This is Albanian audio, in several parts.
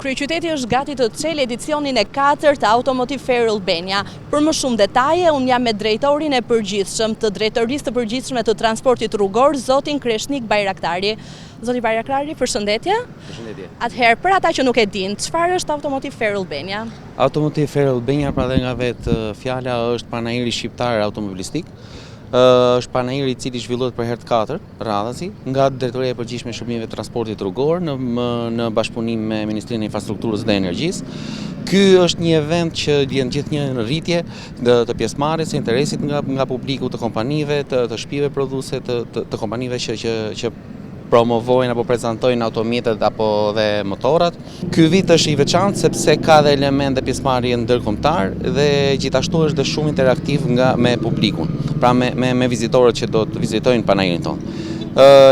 Kryeqyteti është gati të çelë edicionin e 4 të Automotive Fair Albania. Për më shumë detaje, unë jam me drejtorin e përgjithshëm të Drejtorisë të Përgjithshme të Transportit Rrugor, zotin Kreshnik Bajraktari. Zoti Bajraktari, përshëndetje. Përshëndetje. Atëherë, për ata që nuk e dinë, çfarë është Automotive Fair Albania? Automotive Fair Albania, pra dhe nga vetë fjala, është panajiri shqiptar automobilistik. Është panajiri i cili zhvillohet për herë të katërt, radhasi, nga Drejtoria e Përgjithshme e Shërbimeve të Transportit Rrugor në bashkëpunim me Ministrinë e Infrastrukturës dhe Energjisë. Ky është një event që vjen gjithnjë në rritje të pjesëmarrjes së interesit nga publiku, të kompanive, të shtëpive prodhuese, të kompanive që promovojnë apo prezantojnë automjetet apo dhe motorat. Ky vit është i veçantë sepse ka dhe element dhe pjesëmarrje ndërkombëtar dhe gjithashtu është dhe shumë interaktiv me publikun, pra me vizitorët që do të vizitojnë panajirin tonë.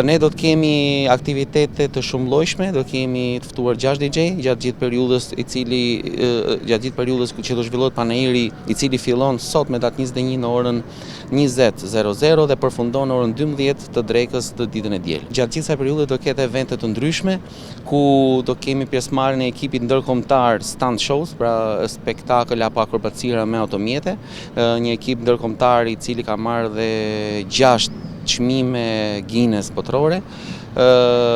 Ne do të kemi aktivitete të shumëllojshme, do kemi të ftuar 6 DJ gjatë gjithë periudhës që do zhvillohet panajiri, i cili fillon sot me datë 21 në orën 20:00 dhe përfundon në orën 12 të drekës të ditën e diel. Gjatë gjithë kësaj periudhe do ketë evente të ndryshme ku do kemi pjesëmarrjen e ekipit ndërkombëtar stand shows, pra spektakël apo akrobacira me automjete, një ekip ndërkombëtar i cili ka marrë dhe 6 çmime Guinness botërore.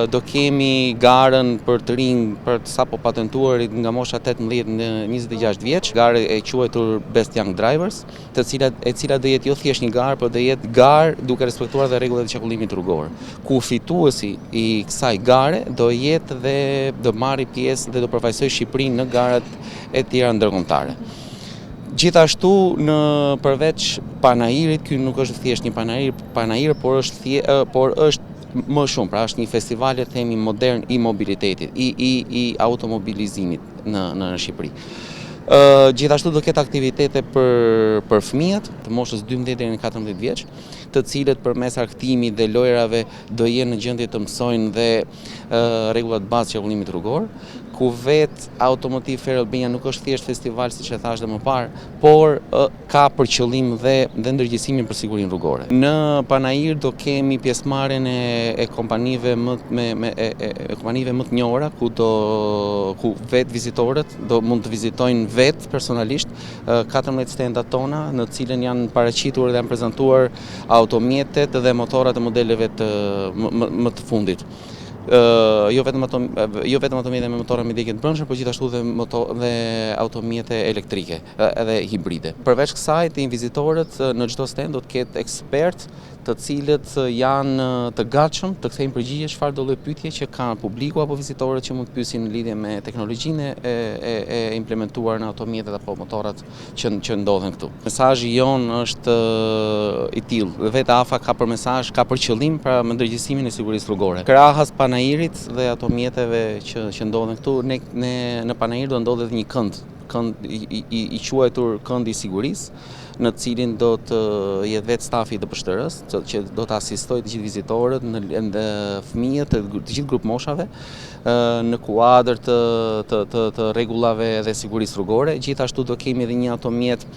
Do kemi garën për të rinj, për të sapo patentuarit nga mosha 18 në 26 vjeç, garë e quajtur Best Young Drivers, e cila do jetë jo thjesht një garë, por do jetë garë duke respektuar dhe rregullat e qarkullimit rrugor. Ku fituesi i kësaj gare do jetë dhe do marrë pjesë dhe do përfaqësojë Shqipërinë në garat e tjera ndërkombëtare. Gjithashtu, përveç panajirit, ky nuk është thjesht një panajir, por është më shumë, pra është një festival, themi, modern i mobilitetit, i automobilizimit në Shqipëri. Gjithashtu do ketë aktivitete për fëmijët të moshës 12 deri në 14 vjeç, të cilët përmes argëtimit dhe lojrave do jenë në gjendje të mësojnë dhe rregullat bazë të qarkullimit rrugor, ku vetë Automotive Fair Albania nuk është thjesht festival, siç e thash dhe më parë, por ka për qëllim dhe ndërgjegjësimin për sigurinë rrugore. Në panajir do kemi pjesëmarrjen e kompanive më të njohura, ku vetë vizitorët do mund të vizitojnë vetë personalisht 14 stendat tona, në cilën janë paraqitur dhe janë prezantuar automjetet dhe motorat e modeleve më të fundit. Jo vetëm automjete me motora me ndjekje të brendshme, por gjithashtu dhe automjete elektrike edhe hibride. Përveç kësaj, të vizitorët në çdo stend do të ketë ekspert të cilët janë të gatshëm të kthejnë përgjigje çfarë do lloj pyetje që ka publiku apo vizitorët që mund të pyesin në lidhje me teknologjinë e implementuar në automjetet apo motorat që ndodhen këtu. Mesazhi jon është i tillë. Vetë AFA ka për qëllim pra me ndërgjegjësimin e sigurisë rrugore. Krahas panajirit dhe automjeteve që ndodhen këtu, në panajir do ndodhet një kënd i quajtur këndi i sigurisë, në cilin do të jetë vetë stafi të PSHTR-s, që do të asistojë të gjithë vizitorët dhe fëmijët të gjithë grup moshave në kuadër të rregullave dhe sigurisë rrugore. Gjithashtu do kemi edhe një automjet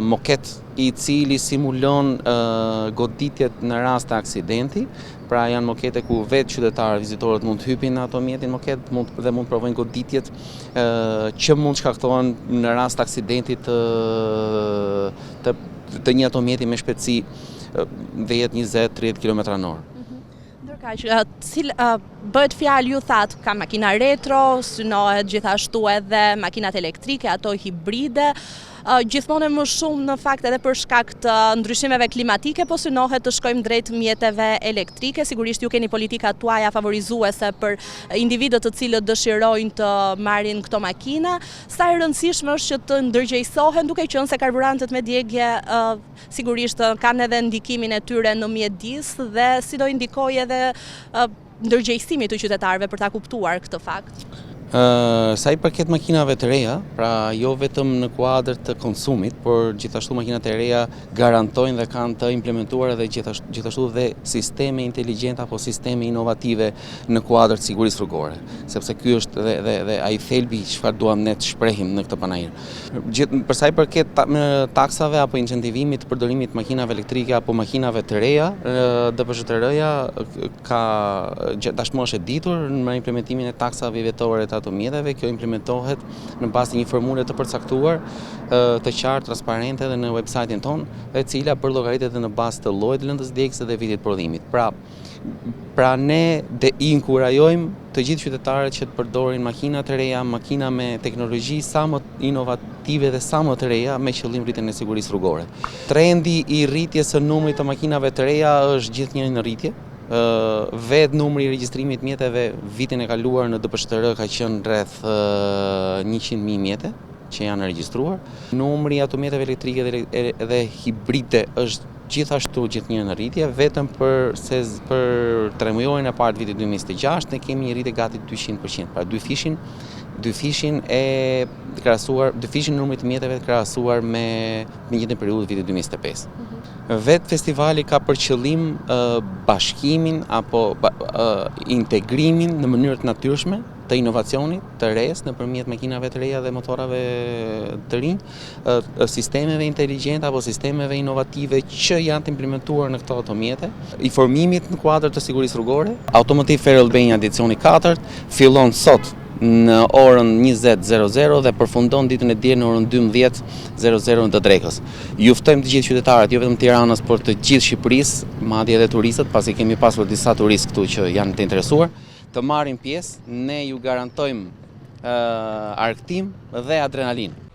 moket i cili simulon goditjet në rast të aksidenti. Pra janë mokete ku vetë qytetarë, vizitorët mund të hypin në automjetin moket dhe mund të provojnë goditjet që mund shkaktohen në rast të aksidentit të një automjeti me shpejtësi 10-20-30 km/h. Bëhet fjalë, ju thatë, ka makina retro, synohet gjithashtu edhe makinat elektrike, ato hibride, gjithmonë më shumë në fakt edhe për shkak të ndryshimeve klimatike, po synohet të shkojmë drejt mjeteve elektrike. Sigurisht ju keni politika tuaja favorizuese për individët të cilët dëshirojnë të marrin këto makina. Sa e rëndësishme është që të ndërgjegjësohen, duke qenë se karburantet me djegje sigurisht kanë edhe ndikimin e tyre në mjedis dhe si do indikojë edhe ndërgjegjësimi të qytetarëve për ta kuptuar këtë fakt. Sa i përket makinave të reja, pra jo vetëm në kuadër të konsumit, por gjithashtu makinat e reja garantojnë dhe kanë të implementuar edhe gjithashtu dhe sisteme inteligjente apo sisteme inovative në kuadër të sigurisë rrugore, sepse ky është dhe ai thelbi çfarë duam ne të shprehim në këtë panajir. Për sa i përket taksave apo incentivimit të përdorimit të makinave elektrike apo makinave të reja, DPSHTR-ja ka tashmë është e ditur në implementimin e taksave vjetore të të automjeteve. Kjo implementohet në bazë të një formule të përcaktuar, të qartë, transparente dhe në website-in tonë, e cila përllogaritet edhe në bazë të llojit të lëndës djegëse dhe vitit prodhimit. Pra ne i inkurajojmë të gjithë qytetarët që të përdorin makina të reja, makina me teknologji sa më inovative dhe sa më të reja me qëllim rritjen e sigurisë rrugore. Trendi i rritjes së numrit të makinave të reja është gjithnjë në rritje. Vetë numri i regjistrimit mjeteve vitin e kaluar në DPShtR ka qenë rreth 100.000 mjete që janë regjistruar. Numri i automjeteve elektrike dhe hibride është gjithashtu gjithnjë në rritje, vetëm për 3 mujorin e parë të vitit 2026 ne kemi një rritje gati 200%, pra dy fishin numrit të mjeteve krahasuar me njëjtën periudhë të vitit 2025. Vetë festivali ka për qëllim bashkimin apo integrimin në mënyrë të natyrshme të inovacionit të res nëpërmjet makinave të reja dhe motorave të rinj, sistemeve inteligjente apo sistemeve inovative që janë të implementuar në këto automjete, i formimit në kuadër të sigurisë rrugore. Automotive Fair Albania edicioni 4 fillon sot në orën 20:00 dhe përfundon ditën e diel në orën 12:00 në të Drekës. Ju ftojmë të gjithë qytetarët, jo vetëm Tiranës, por të gjithë Shqipërisë, madje edhe turistët, pasi kemi pasur disa turistë këtu që janë të interesuar, të marrin pjesë. Ne ju garantojmë argëtim dhe adrenalinë.